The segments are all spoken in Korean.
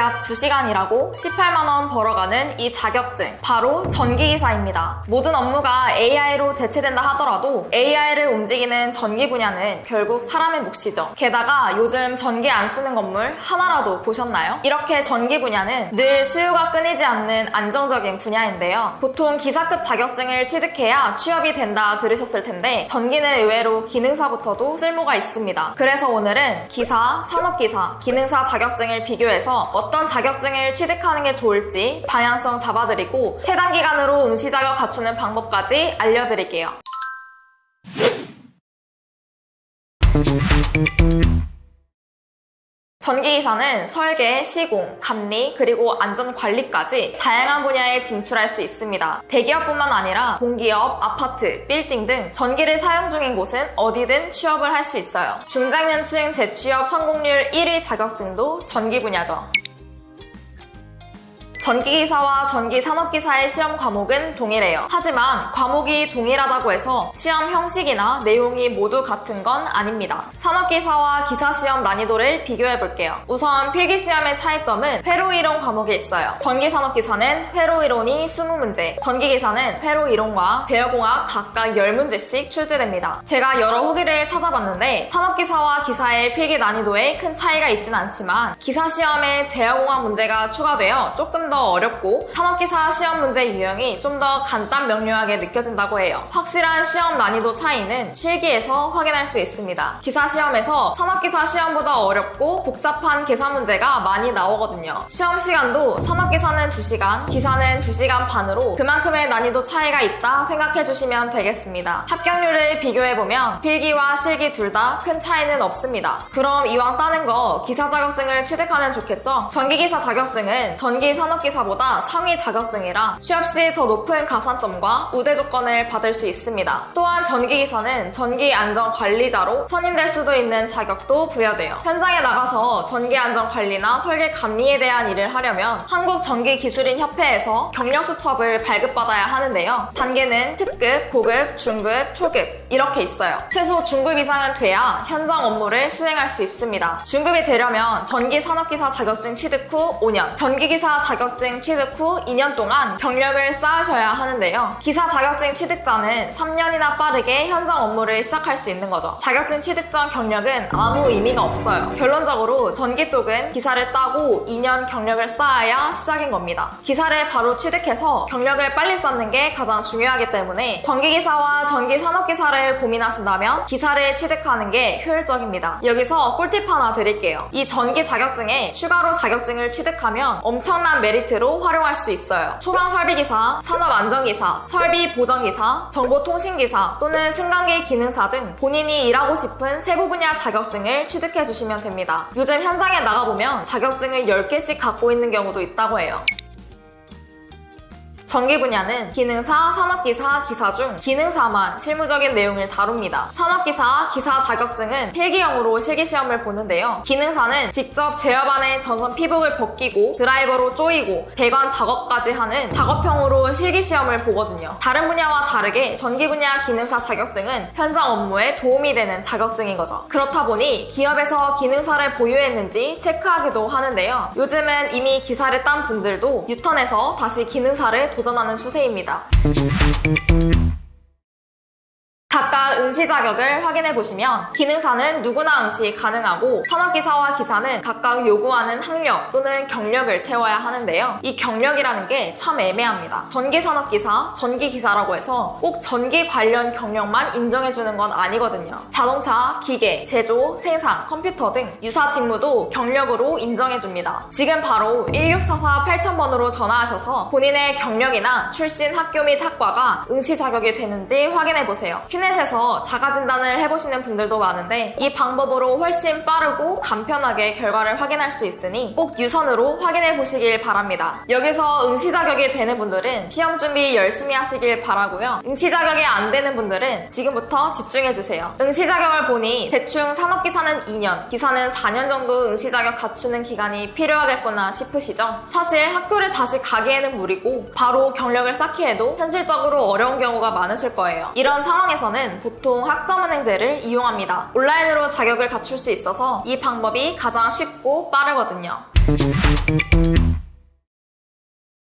약 2시간 일하고 18만원 벌어가는 이 자격증, 바로 전기기사입니다. 모든 업무가 AI로 대체된다 하더라도 AI를 움직이는 전기 분야는 결국 사람의 몫이죠. 게다가 요즘 전기 안 쓰는 건물 하나라도 보셨나요? 이렇게 전기 분야는 늘 수요가 끊이지 않는 안정적인 분야인데요. 보통 기사급 자격증을 취득해야 취업이 된다 들으셨을 텐데 전기는 의외로 기능사부터도 쓸모가 있습니다. 그래서 오늘은 기사, 산업기사, 기능사 자격증을 비교해서 어떤 자격증을 취득하는 게 좋을지 방향성 잡아드리고 최단 기간으로 응시 자격 갖추는 방법까지 알려드릴게요. 전기기사는 설계, 시공, 감리, 그리고 안전관리까지 다양한 분야에 진출할 수 있습니다. 대기업뿐만 아니라 공기업, 아파트, 빌딩 등 전기를 사용 중인 곳은 어디든 취업을 할 수 있어요. 중장년층 재취업 성공률 1위 자격증도 전기 분야죠. 전기기사와 전기산업기사의 시험 과목은 동일해요. 하지만 과목이 동일하다고 해서 시험 형식이나 내용이 모두 같은 건 아닙니다. 산업기사와 기사시험 난이도를 비교해볼게요. 우선 필기시험의 차이점은 회로이론 과목이 있어요. 전기산업기사는 회로이론이 20문제, 전기기사는 회로이론과 제어공학 각각 10문제씩 출제됩니다. 제가 여러 후기를 찾아봤는데 산업기사와 기사의 필기 난이도에 큰 차이가 있진 않지만 기사시험에 제어공학 문제가 추가되어 조금 더 어렵고 산업기사 시험 문제 유형이 좀 더 간단 명료하게 느껴진다고 해요. 확실한 시험 난이도 차이는 실기에서 확인할 수 있습니다. 기사 시험에서 산업기사 시험보다 어렵고 복잡한 계산 문제가 많이 나오거든요. 시험 시간도 산업기사는 2시간, 기사는 2시간 반으로 그만큼의 난이도 차이가 있다 생각해 주시면 되겠습니다. 합격률을 비교해보면 필기와 실기 둘 다 큰 차이는 없습니다. 그럼 이왕 따는 거 기사 자격증을 취득하면 좋겠죠? 전기기사 자격증은 전기산업기사보다 상위 자격증이라 취업 시 더 높은 가산점과 우대 조건을 받을 수 있습니다. 또한 전기기사는 전기안전관리자로 선임될 수도 있는 자격도 부여돼요. 현장에 나가서 전기안전관리나 설계 감리에 대한 일을 하려면 한국전기기술인협회에서 경력수첩을 발급받아야 하는데요. 단계는 특급, 고급, 중급, 초급 이렇게 있어요. 최소 중급 이상은 돼야 현장 업무를 수행할 수 있습니다. 중급이 되려면 전기산업기사 자격증 취득 후 5년, 전기기사 자격증 취득 후 2년 동안 경력을 쌓으셔야 하는데요. 기사 자격증 취득자는 3년이나 빠르게 현장 업무를 시작할 수 있는 거죠. 자격증 취득 전 경력은 아무 의미가 없어요. 결론적으로 전기 쪽은 기사를 따고 2년 경력을 쌓아야 시작인 겁니다. 기사를 바로 취득해서 경력을 빨리 쌓는 게 가장 중요하기 때문에 전기기사와 전기산업기사를 고민하신다면 기사를 취득하는 게 효율적입니다. 여기서 꿀팁 하나 드릴게요. 이 전기 자격증에 추가로 자격증을 취득하면 엄청난 메리트로 활용할 수 있어요. 소방설비기사, 산업안전기사, 설비보전기사, 정보통신기사 또는 승강기 기능사 등 본인이 일하고 싶은 세부 분야 자격증을 취득해 주시면 됩니다. 요즘 현장에 나가보면 자격증을 10개씩 갖고 있는 경우도 있다고 해요. 전기 분야는 기능사, 산업기사, 기사 중 기능사만 실무적인 내용을 다룹니다. 산업기사, 기사 자격증은 필기형으로 실기시험을 보는데요. 기능사는 직접 제어반에 전선 피복을 벗기고 드라이버로 조이고 배관 작업까지 하는 작업형으로 실기시험을 보거든요. 다른 분야와 다르게 전기 분야 기능사 자격증은 현장 업무에 도움이 되는 자격증인 거죠. 그렇다 보니 기업에서 기능사를 보유했는지 체크하기도 하는데요. 요즘은 이미 기사를 딴 분들도 유턴해서 다시 기능사를 도전하는 추세입니다. 각각 응시 자격을 확인해 보시면 기능사는 누구나 응시 가능하고 산업기사와 기사는 각각 요구하는 학력 또는 경력을 채워야 하는데요. 이 경력이라는 게 참 애매합니다. 전기산업기사, 전기기사라고 해서 꼭 전기 관련 경력만 인정해주는 건 아니거든요. 자동차, 기계, 제조, 생산, 컴퓨터 등 유사 직무도 경력으로 인정해줍니다. 지금 바로 1644 8000번으로 전화하셔서 본인의 경력이나 출신 학교 및 학과가 응시 자격이 되는지 확인해 보세요. 넷에서 자가진단을 해보시는 분들도 많은데 이 방법으로 훨씬 빠르고 간편하게 결과를 확인할 수 있으니 꼭 유선으로 확인해 보시길 바랍니다. 여기서 응시 자격이 되는 분들은 시험 준비 열심히 하시길 바라고요. 응시 자격이 안 되는 분들은 지금부터 집중해주세요. 응시 자격을 보니 대충 산업기사는 2년, 기사는 4년 정도 응시 자격 갖추는 기간이 필요하겠구나 싶으시죠? 사실 학교를 다시 가기에는 무리고 바로 경력을 쌓기 해도 현실적으로 어려운 경우가 많으실 거예요. 이런 상황에서는 보통 보통 학점은행제를 이용합니다. 온라인으로 자격을 갖출 수 있어서 이 방법이 가장 쉽고 빠르거든요.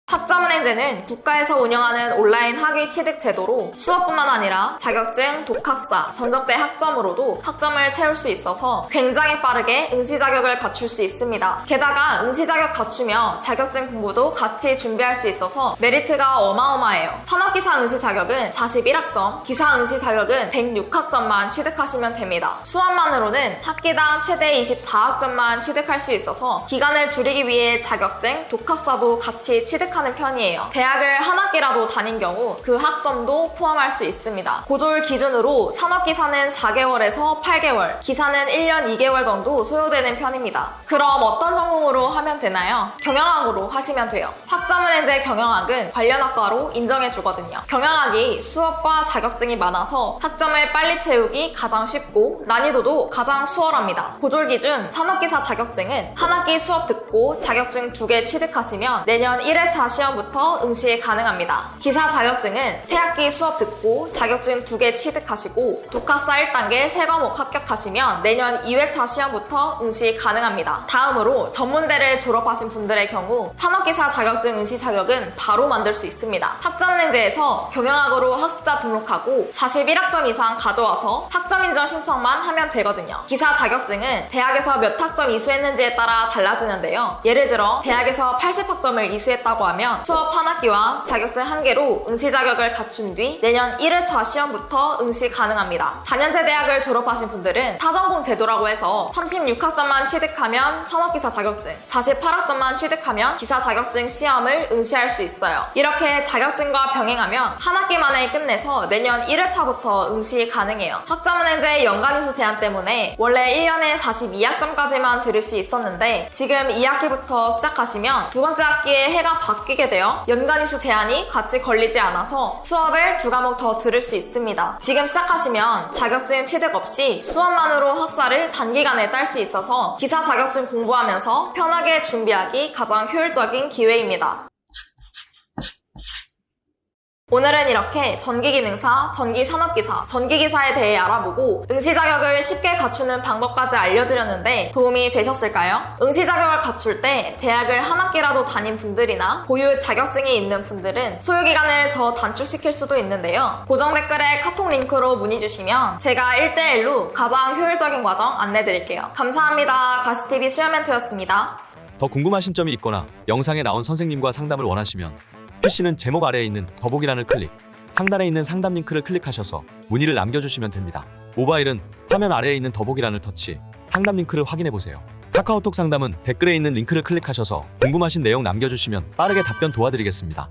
학점은행제는 국가에서 운영하는 온라인 학위 취득 제도로 수업뿐만 아니라 자격증, 독학사, 전적대 학점으로도 학점을 채울 수 있어서 굉장히 빠르게 응시 자격을 갖출 수 있습니다. 게다가 응시 자격 갖추며 자격증 공부도 같이 준비할 수 있어서 메리트가 어마어마해요. 산업기사 응시 자격은 41학점, 기사 응시 자격은 106학점만 취득하시면 됩니다. 수업만으로는 학기당 최대 24학점만 취득할 수 있어서 기간을 줄이기 위해 자격증, 독학사도 같이 취득하는 편이에요. 대학을 한 학기라도 다닌 경우 그 학점도 포함할 수 있습니다. 고졸 기준으로 산업기사는 4개월에서 8개월, 기사는 1년 2개월 정도 소요되는 편입니다. 그럼 어떤 전공으로 하면 되나요? 경영학으로 하시면 돼요. 학점은행제 경영학은 관련 학과로 인정해주거든요. 경영학이 수업과 자격증이 많아서 학점을 빨리 채우기 가장 쉽고 난이도도 가장 수월합니다. 고졸 기준 산업기사 자격증은 한 학기 수업 듣고 자격증 2개 취득하시면 내년 1회차 시험부터 응시 가능합니다. 기사 자격증은 새 학기 수업 듣고 자격증 2개 취득하시고 독학사 1단계 3과목 합격하시면 내년 2회차 시험부터 응시 가능합니다. 다음으로 전문대를 졸업하신 분들의 경우 산업기사 자격증 응시 자격은 바로 만들 수 있습니다. 학점은행제에서 경영학으로 학습자 등록하고 41학점 이상 가져와서 학점인정 신청만 하면 되거든요. 기사 자격증은 대학에서 몇 학점 이수했는지에 따라 달라지는데요. 예를 들어 대학에서 80학점을 이수했다고 하면 수업 한 학기와 자격증 1개로 응시 자격을 갖춘 뒤 내년 1회차 시험부터 응시 가능합니다. 4년제 대학을 졸업하신 분들은 사전공 제도라고 해서 36학점만 취득하면 산업기사 자격증, 48학점만 취득하면 기사 자격증 시험을 응시할 수 있어요. 이렇게 자격증과 병행하면 한 학기 만에 끝내서 내년 1회차부터 응시 가능해요. 학점은행제 연간 이수 제한 때문에 원래 1년에 42학점까지만 들을 수 있었는데 지금 2학기부터 시작하시면 두 번째 학기에 해가 바뀌게 되어 연간 이수 제한이 같이 걸리지 않아서 수업을 2과목 더 들을 수 있습니다. 지금 시작하시면 자격증 취득 없이 수업만으로 학사를 단기간에 딸 수 있어서 기사 자격증 공부하면서 편하게 준비하기 가장 효율적인 기회입니다. 오늘은 이렇게 전기기능사, 전기산업기사, 전기기사에 대해 알아보고 응시 자격을 쉽게 갖추는 방법까지 알려드렸는데 도움이 되셨을까요? 응시 자격을 갖출 때 대학을 한 학기라도 다닌 분들이나 보유 자격증이 있는 분들은 소요기간을 더 단축시킬 수도 있는데요. 고정 댓글에 카톡 링크로 문의 주시면 제가 1대1로 가장 효율적인 과정 안내드릴게요. 감사합니다. 가시TV 수요멘토였습니다. 더 궁금하신 점이 있거나 영상에 나온 선생님과 상담을 원하시면 PC는 제목 아래에 있는 더보기란을 클릭, 상단에 있는 상담 링크를 클릭하셔서 문의를 남겨주시면 됩니다. 모바일은 화면 아래에 있는 더보기란을 터치, 상담 링크를 확인해보세요. 카카오톡 상담은 댓글에 있는 링크를 클릭하셔서 궁금하신 내용 남겨주시면 빠르게 답변 도와드리겠습니다.